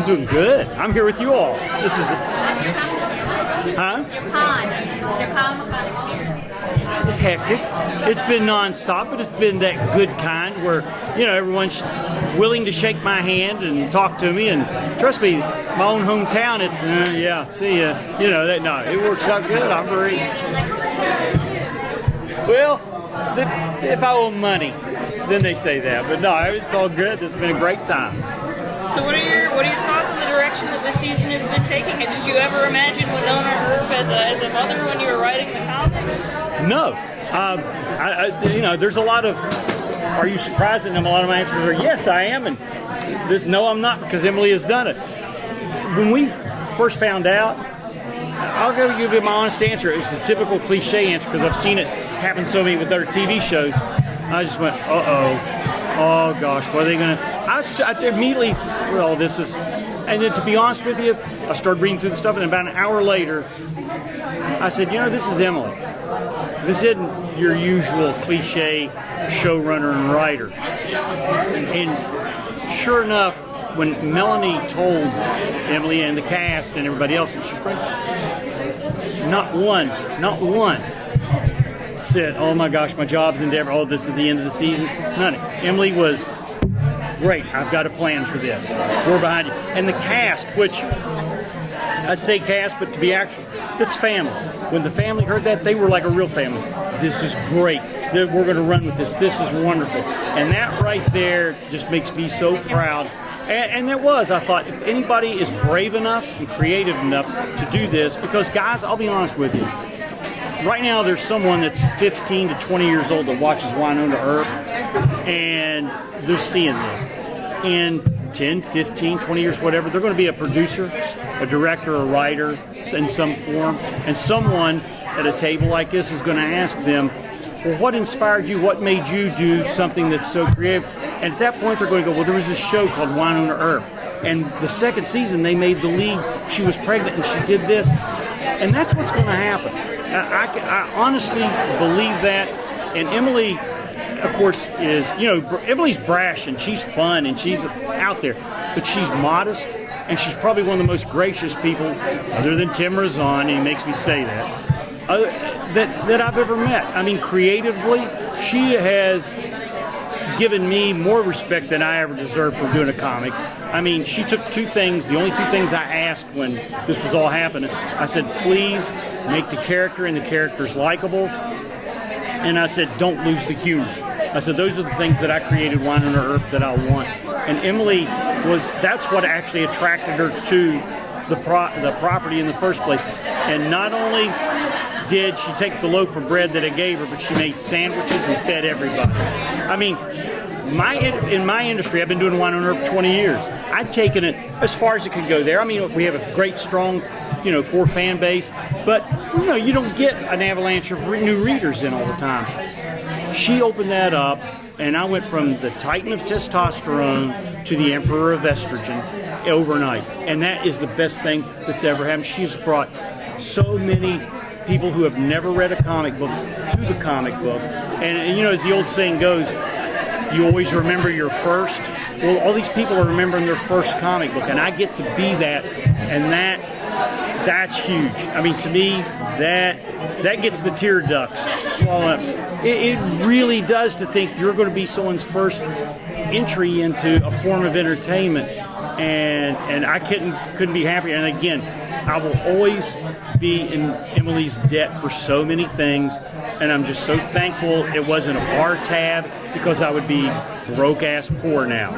doing good. I'm here with you all. This is huh? Your con experience. It's hectic. It's been nonstop, but it's been that good kind where, you know, everyone's willing to shake my hand and talk to me. And trust me, my own hometown, it's, yeah, see ya. You know, that, no, it works out good. I'm very, well, if I owe money, then they say that. But no, it's all good. It's been a great time. So what are your thoughts on the direction that this season has been taking? And did you ever imagine Wynonna Earp as a mother when you were writing the comics? No. You know, there's a lot of, are you surprised? And a lot of my answers are, yes, I am. And no, I'm not, because Emily has done it. When we first found out, I'll go give you my honest answer. It was the typical cliche answer, because I've seen it happen so many with other TV shows. I just went, oh gosh, what are they going to, I immediately, well, this is, and then to be honest with you, I started reading through the stuff, and about an hour later, I said, you know, this is Emily. This isn't your usual cliche showrunner and writer. And sure enough, when Melanie told Emily and the cast and everybody else that she's pregnant, not one said, oh my gosh, my job's in Denver, oh, this is the end of the season. None. Emily was, great, I've got a plan for this. We're behind you. And the cast, which, I'd say cast, but to be actual, it's family. When the family heard that, they were like a real family. This is great. We're going to run with this. This is wonderful. And that right there just makes me so proud. And it was, I thought, if anybody is brave enough and creative enough to do this, because guys, I'll be honest with you, right now there's someone that's 15 to 20 years old that watches Wynonna Earp, and they're seeing this. In 10, 15, 20 years, whatever, they're going to be a producer, a director, a writer in some form, and someone at a table like this is going to ask them, well, what inspired you? What made you do something that's so creative? And at that point, they're going to go, well, there was this show called Wynonna Earp, and the second season they made the lead. She was pregnant and she did this, and that's what's going to happen. I honestly believe that. And Emily, of course, is, you know, Emily's brash and she's fun and she's out there, but she's modest, and she's probably one of the most gracious people, other than Tim Razan, and he makes me say that I've ever met. I mean, creatively, she has given me more respect than I ever deserved for doing a comic. I mean, she took two things, the only two things I asked when this was all happening. I said, please make the character and the characters likable. And I said, don't lose the humor. I said, those are the things that I created Wynonna Earp that I want. And Emily that's what actually attracted her to the property in the first place. And not only did she take the loaf of bread that I gave her, but she made sandwiches and fed everybody. I mean, in my industry, I've been doing Wynonna Earp for 20 years. I've taken it as far as it could go there. I mean, we have a great, strong, you know, core fan base, but, you know, you don't get an avalanche of new readers in all the time. She opened that up, and I went from the titan of testosterone to the emperor of estrogen overnight. And that is the best thing that's ever happened. She's brought so many people who have never read a comic book to the comic book. And you know, as the old saying goes, you always remember your first. Well, all these people are remembering their first comic book, and I get to be that, and that's huge. I mean, to me, that gets the tear ducts swollen up. It really does, to think you're going to be someone's first entry into a form of entertainment, and I couldn't be happier. And again, I will always be in Emily's debt for so many things, and I'm just so thankful it wasn't a bar tab, because I would be broke ass poor now.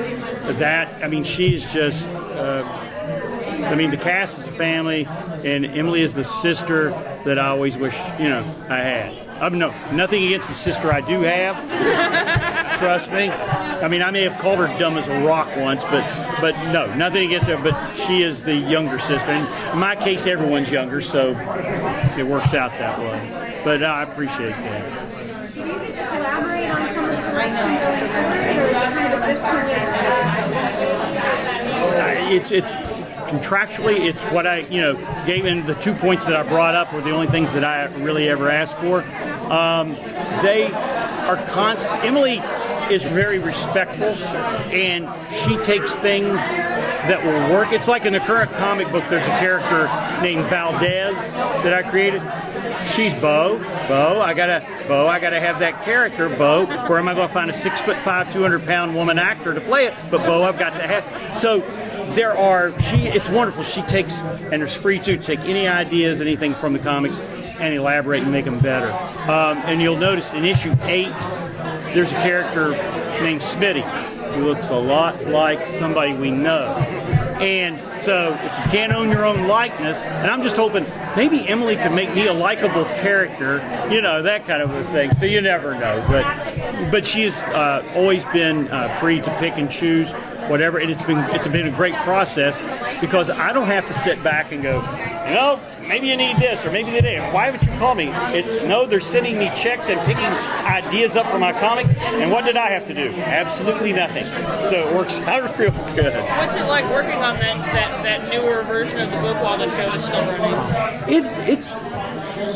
That, I mean, she is just, I mean, the cast is a family, and Emily is the sister that I always wish, you know, I had. No, nothing against the sister I do have. Trust me. I mean, I may have called her dumb as a rock once, but no, nothing against her. But she is the younger sister. And in my case, everyone's younger, so it works out that way. But I appreciate that. Do you get to collaborate on some of the direction or kind of It's contractually, it's what I, you know, gave in. The 2 points that I brought up were the only things that I really ever asked for. They are constant. Emily is very respectful, and she takes things that will work. It's like in the current comic book, there's a character named Valdez that I created. She's Beau. I gotta have that character, Beau. Where am I gonna find a 6'5", 200-pound woman actor to play it? But Beau, I've got to have. So it's wonderful. She takes, and it's free to take any ideas, anything from the comics, and elaborate and make them better. And you'll notice in issue 8, there's a character named Smitty who looks a lot like somebody we know. And so if you can't own your own likeness, and I'm just hoping maybe Emily could make me a likable character, you know, that kind of a thing. So you never know. But she has always been free to pick and choose whatever, and it's been a great process because I don't have to sit back and go, you know, maybe you need this or maybe they did. Why would you call me? It's no, they're sending me checks and picking ideas up for my comic, and what did I have to do? Absolutely nothing. So it works out real good. What's it like working on that newer version of the book while the show is still running?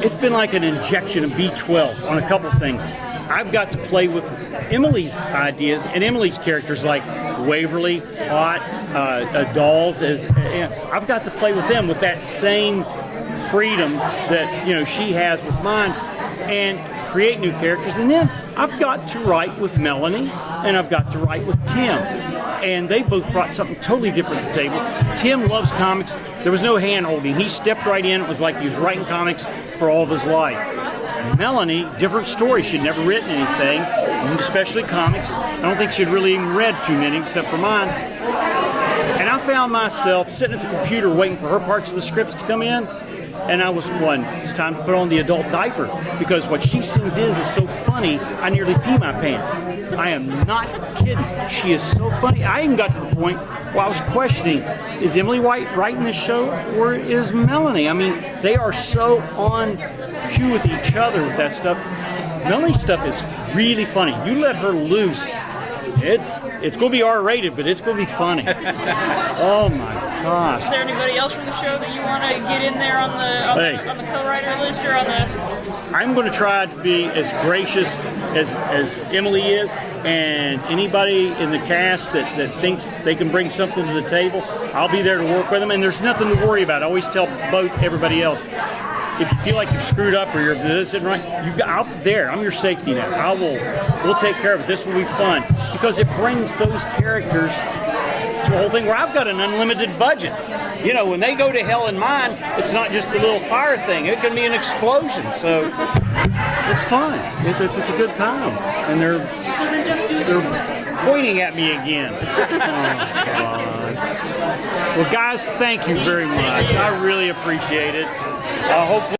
It's been like an injection of B12 on a couple things. I've got to play with Emily's ideas and Emily's characters like Waverly, Hot, Dolls. I've got to play with them with that same freedom that she has with mine, and create new characters. And then I've got to write with Melanie, and I've got to write with Tim, and they both brought something totally different to the table. Tim loves comics. There was no hand holding. He stepped right in. It was like he was writing comics for all of his life. Melanie, different story. She'd never written anything, especially comics. I don't think she'd really even read too many except for mine. And I found myself sitting at the computer waiting for her parts of the scripts to come in. And I was going, it's time to put on the adult diaper, because what she sings is so funny, I nearly pee my pants. I am not kidding. She is so funny. I even got to the point where I was questioning, is Emily White writing this show or is Melanie? I mean, they are so on cue with each other with that stuff. Melanie's stuff is really funny. You let her loose, it's going to be R-rated, but it's going to be funny. Oh my gosh. Is there anybody else from the show that you want to get in there on the co-writer list or on the? I'm going to try to be as gracious as Emily is, and anybody in the cast that thinks they can bring something to the table, I'll be there to work with them, and there's nothing to worry about. I always tell everybody else, if you feel like you're screwed up or you're this isn't right, I'm your safety net. We'll take care of it. This will be fun, because it brings those characters to a whole thing where I've got an unlimited budget. When they go to hell in mine, it's not just a little fire thing. It can be an explosion. So it's fun. It's a good time. And they're pointing at me again. Oh, gosh. Well, guys, thank you very much. I really appreciate it. Hopefully